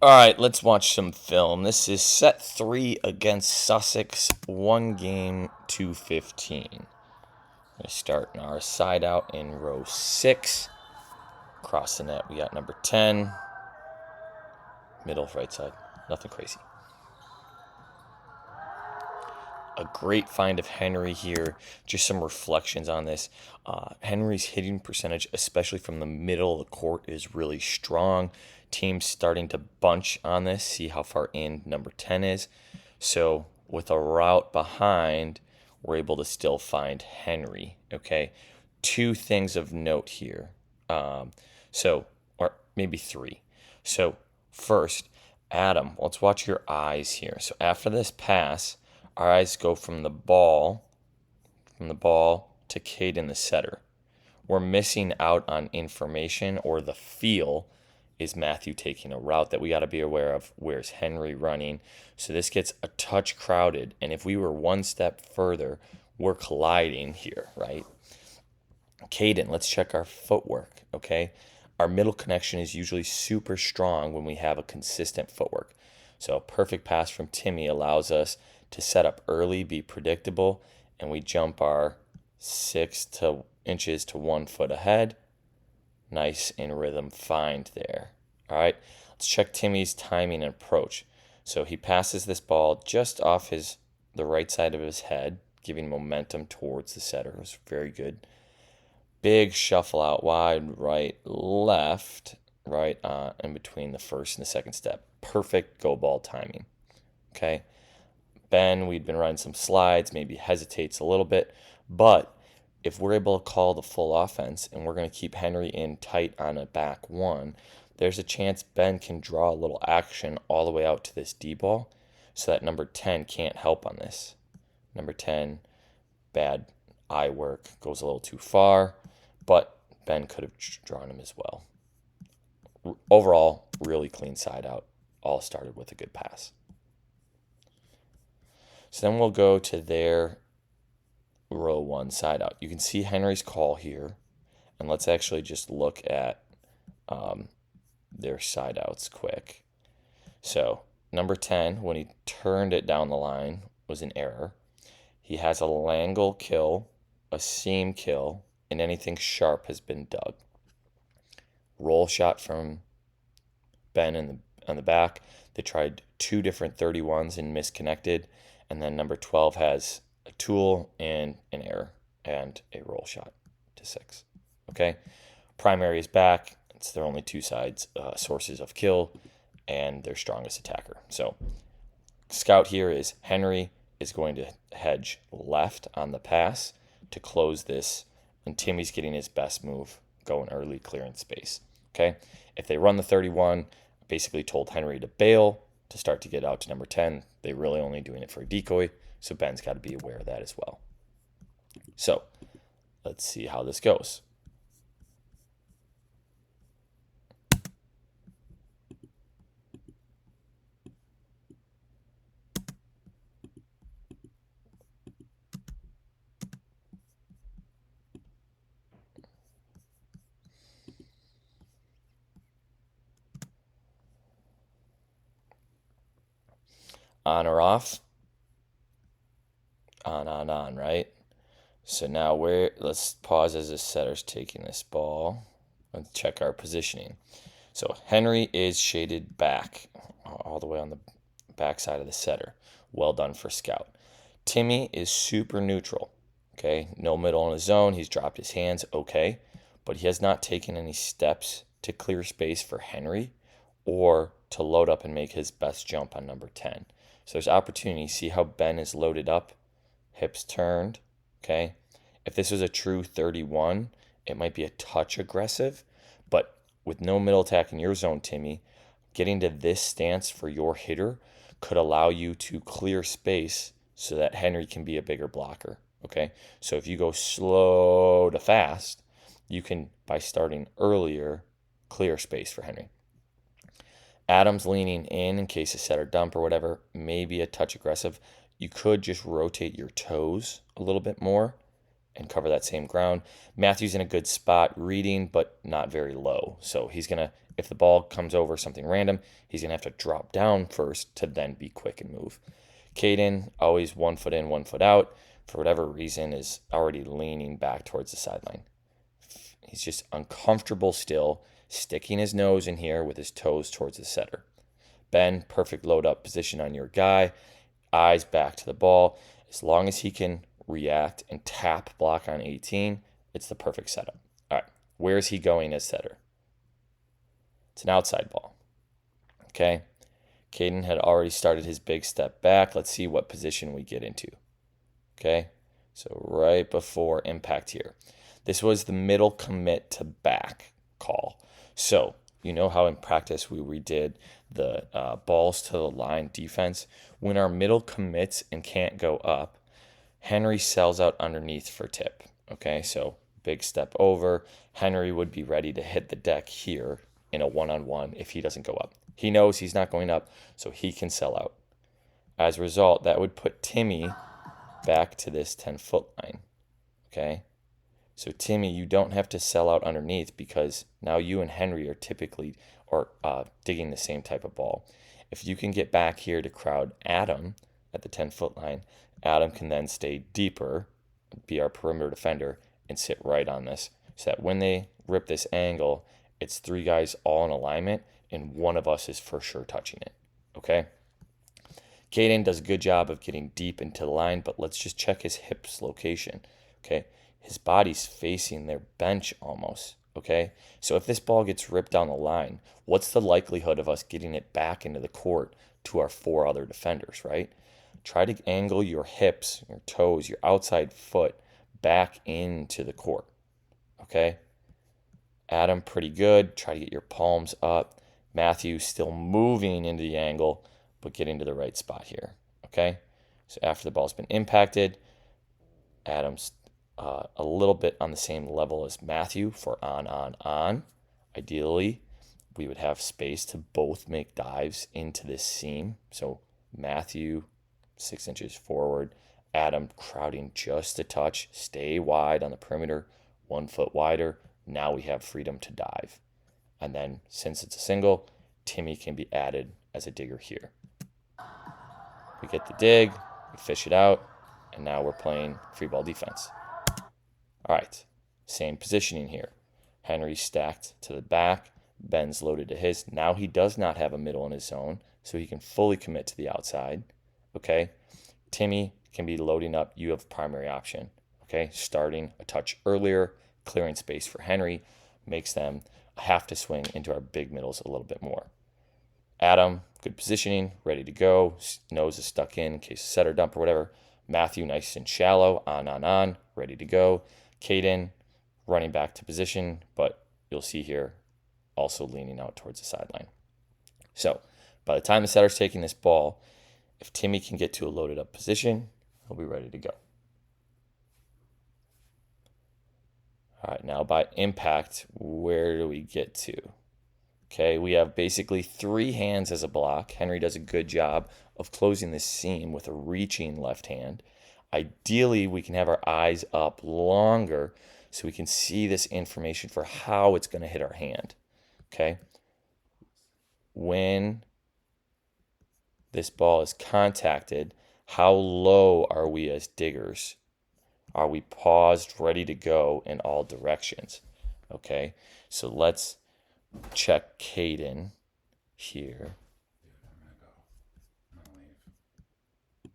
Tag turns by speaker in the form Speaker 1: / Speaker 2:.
Speaker 1: All right, let's watch some film. This is set 3 against Sussex, 1-2-15. Going to start in our side out in row 6. Across the net, we got number 10. Middle, right side. Nothing crazy. A great find of Henry here. Just some reflections on this. Henry's hitting percentage, especially from the middle of the court, is really strong. Teams starting to bunch on this, see how far in number 10 is. So with a route behind, we're able to still find Henry. Okay, two things of note here. Or maybe three. So first, Adam, let's watch your eyes here. So after this pass, our eyes go from the ball to Caden the setter. We're missing out on information, or the feel is Matthew taking a route that we got to be aware of. Where's Henry running? So this gets a touch crowded, and if we were one step further, we're colliding here, right? Caden, let's check our footwork, okay? Our middle connection is usually super strong when we have a consistent footwork. So a perfect pass from Timmy allows us to set up early, be predictable, and we jump our 6 inches to 1 foot ahead. Nice in rhythm find there. All right, let's check Timmy's timing and approach. So he passes this ball just off the right side of his head, giving momentum towards the setter. It was very good. Big shuffle out wide, right, left, right in between the first and the second step. Perfect go ball timing. Okay. Ben, we'd been running some slides, maybe hesitates a little bit, but if we're able to call the full offense and we're going to keep Henry in tight on a back one, there's a chance Ben can draw a little action all the way out to this D ball so that number 10 can't help on this. Number 10, bad eye work, goes a little too far, but Ben could have drawn him as well. Overall, really clean side out. All started with a good pass. So then we'll go to their row 1 side out. You can see Henry's call here, and let's actually just look at their side outs quick. So number 10, when he turned it down the line, was an error. He has a Langle kill, a seam kill, and anything sharp has been dug. Roll shot from Ben on the back. They tried 2 different 31s and misconnected. And then number 12 has a tool and an error and a roll shot to 6. Okay. Primary is back. It's their only 2 sources of kill and their strongest attacker. So scout here is Henry is going to hedge left on the pass to close this, and Timmy's getting his best move going early, clearing space. Okay. If they run the 31, basically told Henry to bail to start to get out to number 10. They're really only doing it for a decoy, so Ben's got to be aware of that as well. So let's see how this goes. On or off? On, right? So now let's pause as the setter's taking this ball. Let's check our positioning. So Henry is shaded back, all the way on the back side of the setter. Well done for scout. Timmy is super neutral. Okay, no middle in his zone. He's dropped his hands. Okay, but he has not taken any steps to clear space for Henry or to load up and make his best jump on number 10. So there's opportunity. See how Ben is loaded up, hips turned. Okay, if this was a true 31, it might be a touch aggressive, but with no middle attack in your zone, Timmy, getting to this stance for your hitter could allow you to clear space so that Henry can be a bigger blocker. Okay, so if you go slow to fast, you can, by starting earlier, clear space for Henry. Adam's leaning in case a setter dump or whatever, maybe a touch aggressive. You could just rotate your toes a little bit more and cover that same ground. Matthew's in a good spot reading, but not very low. So he's going to, if the ball comes over something random, he's going to have to drop down first to then be quick and move. Caden, always 1 foot in, 1 foot out, for whatever reason, is already leaning back towards the sideline. He's just uncomfortable still, sticking his nose in here with his toes towards the setter. Ben, perfect load up position on your guy, eyes back to the ball. As long as he can react and tap block on 18, it's the perfect setup. All right, where is he going as setter? It's an outside ball. Okay, Caden had already started his big step back. Let's see what position we get into. Okay, so right before impact here. This was the middle commit to back call. So you know how in practice we redid the balls to the line defense? When our middle commits and can't go up, Henry sells out underneath for tip. Okay, so big step over. Henry would be ready to hit the deck here in a one-on-one if he doesn't go up. He knows he's not going up, so he can sell out. As a result, that would put Timmy back to this 10-foot line. Okay, so Timmy, you don't have to sell out underneath because now you and Henry are typically digging the same type of ball. If you can get back here to crowd Adam at the 10-foot line, Adam can then stay deeper, be our perimeter defender, and sit right on this. So that when they rip this angle, it's 3 guys all in alignment, and one of us is for sure touching it. Okay? Caden does a good job of getting deep into the line, but let's just check his hips location. Okay? His body's facing their bench almost. Okay? So if this ball gets ripped down the line, what's the likelihood of us getting it back into the court to our 4 other defenders, right? Try to angle your hips, your toes, your outside foot back into the court. Okay? Adam, pretty good. Try to get your palms up. Matthew still moving into the angle, but getting to the right spot here. Okay? So after the ball's been impacted, Adam's a little bit on the same level as Matthew for on. Ideally, we would have space to both make dives into this seam. So Matthew 6 inches forward, Adam crowding just a touch, stay wide on the perimeter, 1 foot wider. Now we have freedom to dive. And then since it's a single, Timmy can be added as a digger here. We get the dig, we fish it out, and now we're playing free ball defense. All right, same positioning here. Henry stacked to the back, Ben's loaded to his. Now he does not have a middle in his zone, so he can fully commit to the outside. Okay, Timmy can be loading up. You have primary option. Okay, starting a touch earlier, clearing space for Henry, makes them have to swing into our big middles a little bit more. Adam, good positioning, ready to go. Nose is stuck in case of set or dump or whatever. Matthew, nice and shallow, on, ready to go. Caden, running back to position, but you'll see here also leaning out towards the sideline. So by the time the setter's taking this ball, if Timmy can get to a loaded up position, he'll be ready to go. All right, now by impact, where do we get to? Okay, we have basically 3 hands as a block. Henry does a good job of closing this seam with a reaching left hand. Ideally, we can have our eyes up longer so we can see this information for how it's going to hit our hand. Okay, when this ball is contacted, how low are we as diggers? Are we paused, ready to go in all directions? Okay, so let's check Caden here.